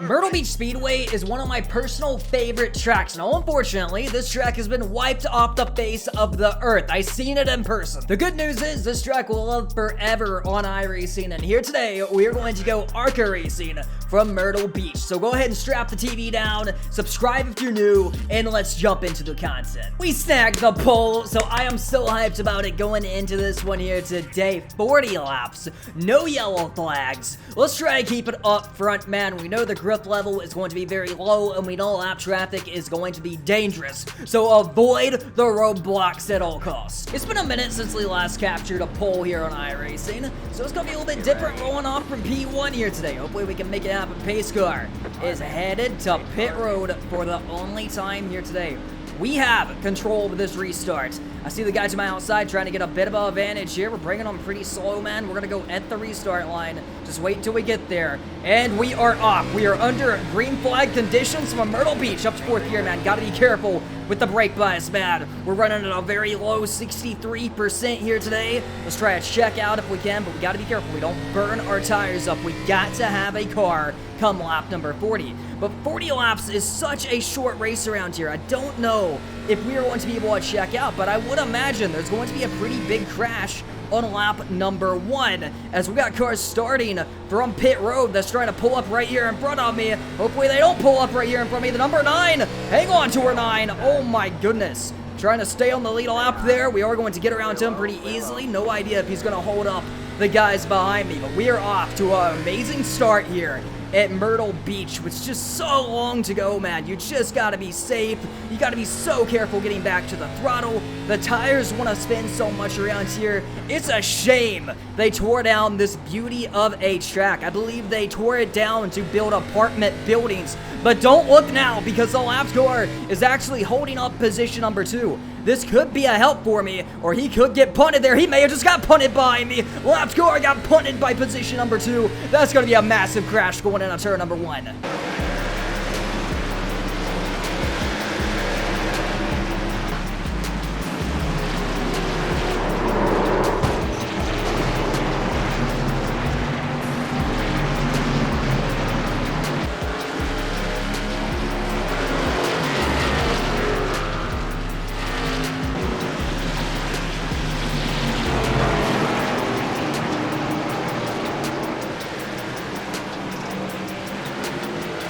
Myrtle Beach Speedway is one of my personal favorite tracks. Now, unfortunately, this track has been wiped off the face of the earth. I've seen it in person. The good news is this track will live forever on Iracing, and here today, we are going to go Arca racing from Myrtle Beach. So go ahead and strap the TV down, subscribe if you're new, and let's jump into the content. We snagged the pole, so I am so hyped about it going into this one here today. 40 laps, no yellow flags. Let's try to keep it up front, man. We know the grip level is going to be very low, and we know lap traffic is going to be dangerous, so avoid the roadblocks at all costs. It's been a minute since we last captured a pole here on Iracing, so it's gonna be a little bit different rolling off from P1 here today. Hopefully we can make it happen. Pace car is headed to pit road for the only time here today. We have control of this restart. I see the guy to my outside trying to get a bit of an advantage here. We're bringing them pretty slow, man. We're going to go at the restart line. Just wait until we get there. And we are off. We are under green flag conditions from Myrtle Beach up to 4th gear, man. Got to be careful with the brake bias, man. We're running at a very low 63% here today. Let's try to check out if we can, but we got to be careful. We don't burn our tires up. We got to have a car come lap number 40. But 40 laps is such a short race around here. I don't know if we are going to be able to check out, but I would imagine there's going to be a pretty big crash on lap number 1, as we got cars starting from pit road that's trying to pull up right here in front of me. Hopefully they don't pull up right here in front of me. The number 9, hang on to her 9. Oh my goodness. Trying to stay on the lead lap there. We are going to get around to him pretty easily. No idea if he's going to hold up the guys behind me, but we are off to an amazing start here at Myrtle Beach, with just so long to go, man. You just gotta be safe. You gotta be so careful getting back to the throttle. The tires want to spin so much around here. It's a shame they tore down this beauty of a track. I believe they tore it down to build apartment buildings. But don't look now, because the lap car is actually holding up position number 2. This could be a help for me, or he could get punted there. He may have just got punted by me. Lap car got punted by position number 2. That's going to be a massive crash going into turn number 1.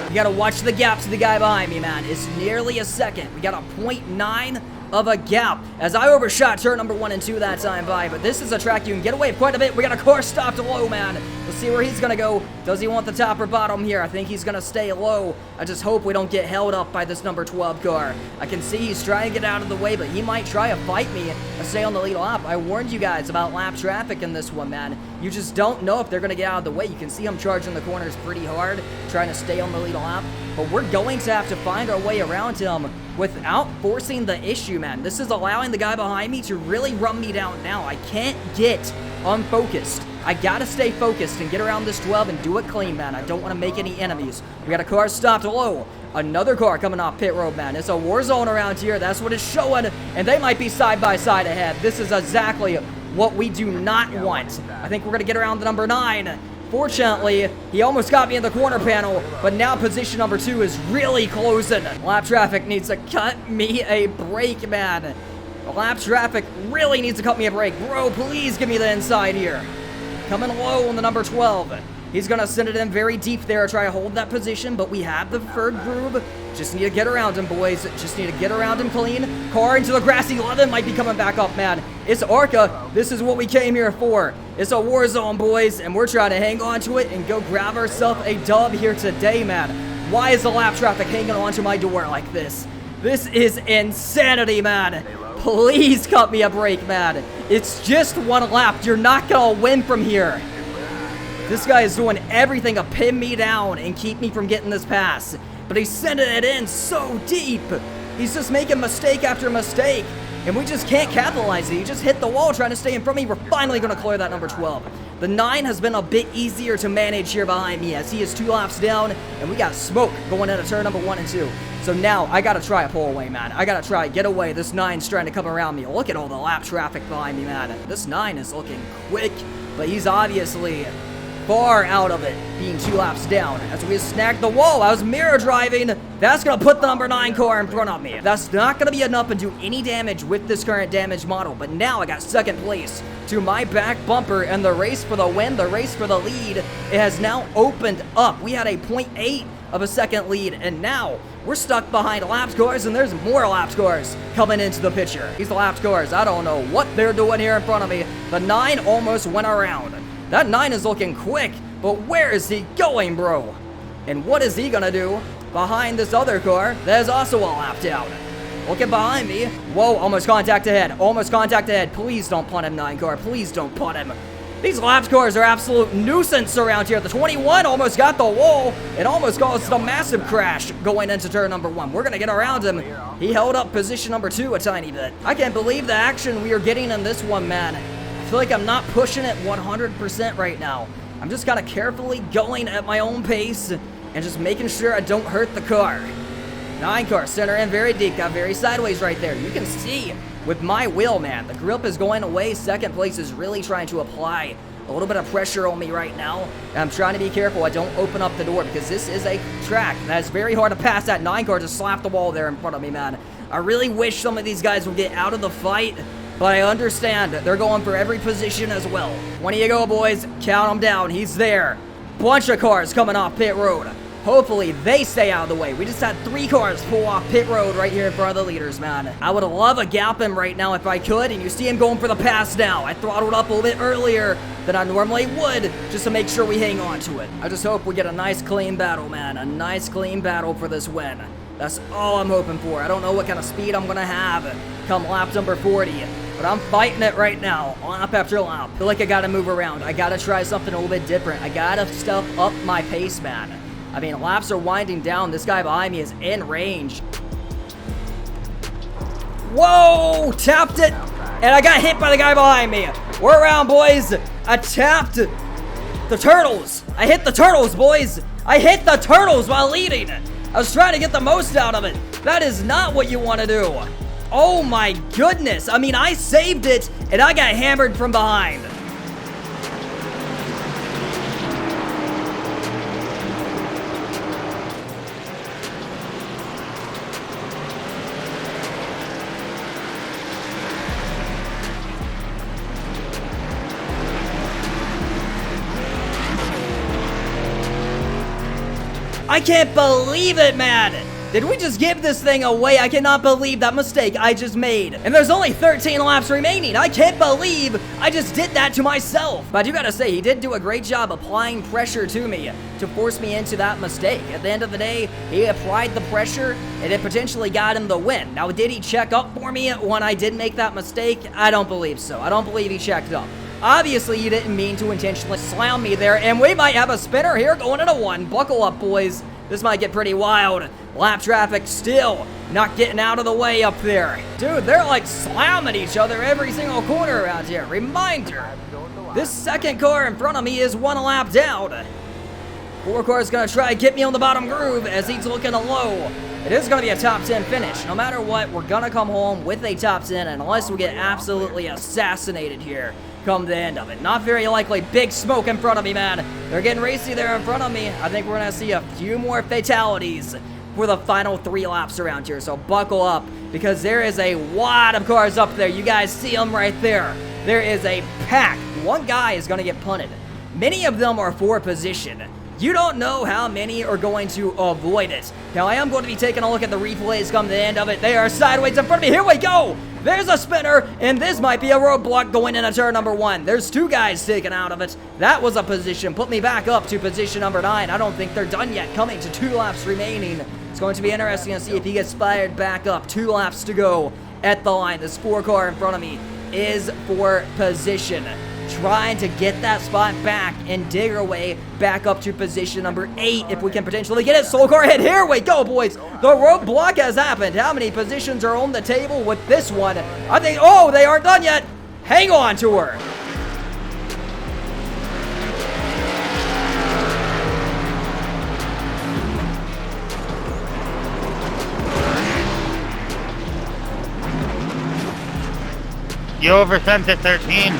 You gotta watch the gap to the guy behind me, man. It's nearly a second. We got a 0.9 of a gap, as I overshot turn number 1 and 2 that time by, but this is a track you can get away quite a bit. We got a car stopped low, man. Let's see where he's gonna go. Does he want the top or bottom here? I think he's gonna stay low. I just hope we don't get held up by this number 12 car. I can see he's trying to get out of the way, but he might try to fight me and stay on the lead lap. I warned you guys about lap traffic in this one, man. You just don't know if they're gonna get out of the way. You can see him charging the corners pretty hard, trying to stay on the lead lap, but we're going to have to find our way around him without forcing the issue, man. This is allowing the guy behind me to really run me down now. I can't get unfocused. I gotta stay focused and get around this 12 and do it clean, man. I don't want to make any enemies. We got a car stopped low. Another car coming off pit road, man. It's a war zone around here. That's what it's showing, and they might be side by side ahead. This is exactly what we do not want. I think we're gonna get around the number 9. Fortunately, he almost got me in the corner panel, but now position number 2 is really closing. Lap traffic needs to cut me a break, man. Lap traffic really needs to cut me a break. Bro, please give me the inside here. Coming low on the number 12. He's going to send it in very deep there, try to hold that position, but we have the third groove. Just need to get around him, boys. Just need to get around him clean. Car into the grassy 11 might be coming back up, man. It's Arca. This is what we came here for. It's a war zone, boys, and we're trying to hang on to it and go grab ourselves a dub here today, man. Why is the lap traffic hanging onto my door like this? This is insanity, man. Please cut me a break, man. It's just one lap. You're not going to win from here. This guy is doing everything to pin me down and keep me from getting this pass, but he's sending it in so deep. He's just making mistake after mistake, and we just can't capitalize it. He just hit the wall trying to stay in front of me. We're finally going to clear that number 12. The 9 has been a bit easier to manage here behind me, as he is 2 laps down, and we got smoke going into turn number 1 and 2. So now I got to try a pull away, man. I got to try get away. This 9's trying to come around me. Look at all the lap traffic behind me, man. This 9 is looking quick, but he's obviously far out of it, being 2 laps down. As we snagged the wall, I was mirror driving. That's going to put the number 9 car in front of me. That's not going to be enough to do any damage with this current damage model, but now I got second place to my back bumper, and the race for the win, the race for the lead, it has now opened up. We had a 0.8 of a second lead, and now we're stuck behind lap scores, and there's more lap scores coming into the picture. These lap scores, I don't know what they're doing here in front of me. The 9 almost went around. That 9 is looking quick, but where is he going, bro? And what is he gonna do behind this other car that is also a lap down? Looking behind me. Whoa, almost contact ahead. Almost contact ahead. Please don't punt him, 9 car. Please don't punt him. These lap cars are absolute nuisance around here. The 21 almost got the wall. It almost caused a massive crash going into turn number 1. We're going to get around him. He held up position number 2 a tiny bit. I can't believe the action we are getting in this one, man. I feel like I'm not pushing it 100% right now. I'm just kind of carefully going at my own pace and just making sure I don't hurt the car. 9 car, center in very deep, got very sideways right there. You can see with my wheel, man, the grip is going away. Second place is really trying to apply a little bit of pressure on me right now. And I'm trying to be careful I don't open up the door, because this is a track that is very hard to pass. That 9 car just slapped the wall there in front of me, man. I really wish some of these guys would get out of the fight, but I understand they're going for every position as well. 20 to go, boys. Count them down. He's there. Bunch of cars coming off pit road. Hopefully they stay out of the way. We just had 3 cars pull off pit road right here in front of the leaders, man. I would love a gap him right now if I could, and you see him going for the pass now. I throttled up a little bit earlier than I normally would just to make sure we hang on to it. I just hope we get a nice clean battle, man. A nice clean battle for this win. That's all I'm hoping for. I don't know what kind of speed I'm gonna have come lap number 40. But I'm fighting it right now, lap after lap. I feel like I gotta move around. I gotta try something a little bit different. I gotta step up my pace, man. I mean, laps are winding down. This guy behind me is in range. Whoa! Tapped it, and I got hit by the guy behind me. We're around, boys. I tapped the turtles. I hit the turtles, boys. I hit the turtles while leading. I was trying to get the most out of it. That is not what you want to do. Oh my goodness. I mean, I saved it, and I got hammered from behind. I can't believe it, man! Did we just give this thing away? I cannot believe that mistake I just made. And there's only 13 laps remaining. I can't believe I just did that to myself. But I do gotta say, he did do a great job applying pressure to me to force me into that mistake. At the end of the day, he applied the pressure, and it potentially got him the win. Now, did he check up for me when I did make that mistake? I don't believe so. I don't believe he checked up. Obviously, you didn't mean to intentionally slam me there, and we might have a spinner here going into 1. Buckle up, boys. This might get pretty wild. Lap traffic still not getting out of the way up there. Dude, they're like slamming each other every single corner around here. Reminder, this second car in front of me is 1 lap down. 4 cars gonna try to get me on the bottom groove as he's looking low. It is gonna be a top 10 finish. No matter what, we're gonna come home with a top 10 unless we get absolutely assassinated here come the end of it. Not very likely. Big smoke in front of me, man. They're getting racy there in front of me. I think we're gonna see a few more fatalities for the final 3 laps around here. So buckle up, because there is a lot of cars up there. You guys see them right there. There is a pack. 1 guy is gonna get punted. Many of them are for position. You don't know how many are going to avoid it. Now, I am going to be taking a look at the replays come the end of it. They are sideways in front of me. Here we go. There's a spinner, and this might be a roadblock going into turn number 1. There's 2 guys taken out of it. That was a position. Put me back up to position number 9. I don't think they're done yet. Coming to 2 laps remaining. It's going to be interesting to see if he gets fired back up. 2 laps to go at the line. This 4 car in front of me is for position. Trying to get that spot back and dig our way back up to position number 8 if we can potentially get it. Slow car hit. Here we go, boys. The roadblock has happened. How many positions are on the table with this one? I think, oh, they aren't done yet. Hang on to her. You oversent it, 13.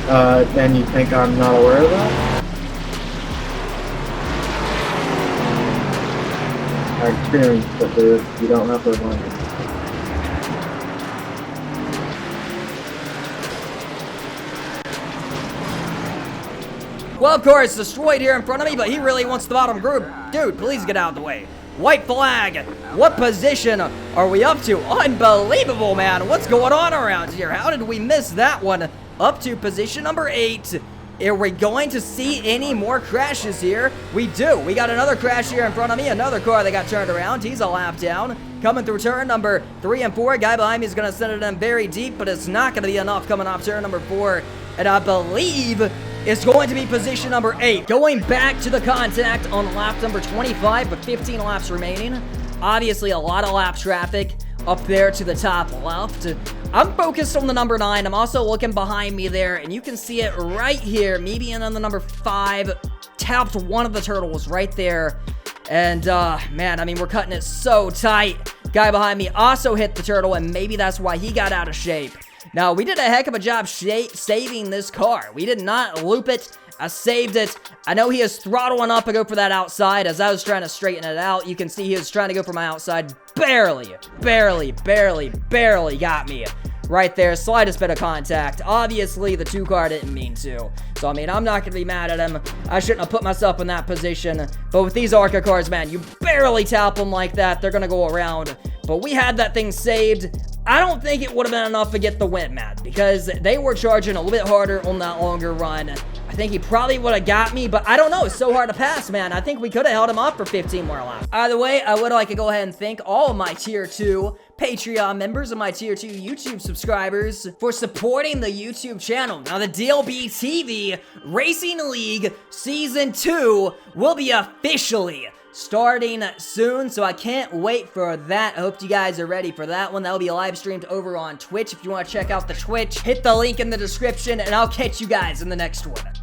And you think I'm not aware of that? I experienced it, dude. You don't have to remind me. Well, of course, destroyed here in front of me, but he really wants the bottom group. Dude, please get out of the way. White flag. What position are we up to? Unbelievable, man. What's going on around here? How did we miss that one? Up to position number 8. Are we going to see any more crashes here? We do. We got another crash here in front of me. Another car that got turned around. He's a lap down. Coming through turn number 3 and 4. Guy behind me is going to send it in very deep, but it's not going to be enough coming off turn number 4. And I believe it's going to be position number 8. Going back to the contact on lap number 25 with 15 laps remaining. Obviously, a lot of lap traffic up there to the top left. I'm focused on the number 9. I'm also looking behind me there, and you can see it right here. Me being on the number 5, tapped one of the turtles right there. And, man, I mean, we're cutting it so tight. Guy behind me also hit the turtle, and maybe that's why he got out of shape. Now, we did a heck of a job saving this car. We did not loop it. I saved it. I know he is throttling up to go for that outside as I was trying to straighten it out. You can see he was trying to go for my outside. Barely got me right there. Slightest bit of contact. Obviously, the 2 car didn't mean to. So, I mean, I'm not going to be mad at him. I shouldn't have put myself in that position. But with these Arca cars, man, you barely tap them like that. They're going to go around. But we had that thing saved. I don't think it would have been enough to get the win, Matt, because they were charging a little bit harder on that longer run. I think he probably would have got me, but I don't know. It's so hard to pass, man. I think we could have held him up for 15 more laps. Either way, I would like to go ahead and thank all of my Tier 2 Patreon members and my Tier 2 YouTube subscribers for supporting the YouTube channel. Now, the DLBTV Racing League Season 2 will be officially starting soon, so I can't wait for that. I hope you guys are ready for that one. That'll be live streamed over on Twitch. If you want to check out the Twitch, hit the link in the description, and I'll catch you guys in the next one.